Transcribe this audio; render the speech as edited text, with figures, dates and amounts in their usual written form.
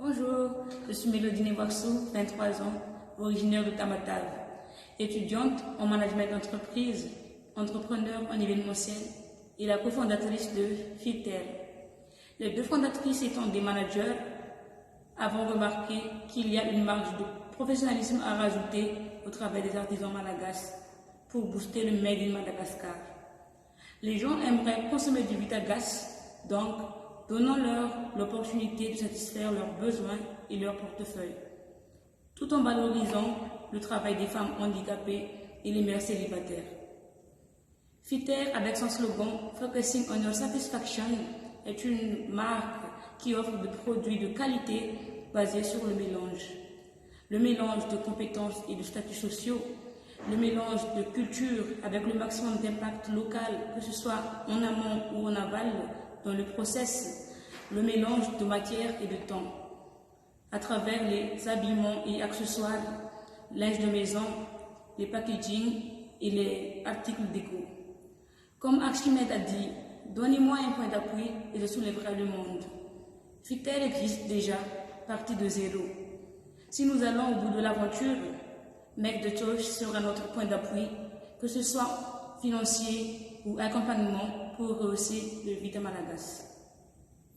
Bonjour, je suis Mélodie Newaxou, 23 ans, originaire de Tamatave, étudiante en management d'entreprise, entrepreneur en événementiel et la cofondatrice de FITER. Les deux fondatrices étant des managers, avons remarqué qu'il y a une marge de professionnalisme à rajouter au travail des artisans malagasy pour booster le Made in Madagascar. Les gens aimeraient consommer du Vitagas, donc donnons-leur l'opportunité de satisfaire leurs besoins et leur portefeuille, tout en valorisant le travail des femmes handicapées et les mères célibataires. FITER, avec son slogan Focusing on Your Satisfaction, est une marque qui offre des produits de qualité basés sur le mélange de compétences et de statuts sociaux, le mélange de culture avec le maximum d'impact local, que ce soit en amont ou en aval, dans le process, le mélange de matière et de temps, à travers les habillements et accessoires, linge de maison, les packaging et les articles déco. Comme Archimède a dit, donnez-moi un point d'appui et je soulèverai le monde. FITER existe déjà, parti de zéro. Si nous allons au bout de l'aventure, Make the Choice sera notre point d'appui, que ce soit financier ou accompagnement pour rehausser le Vita Malagasy.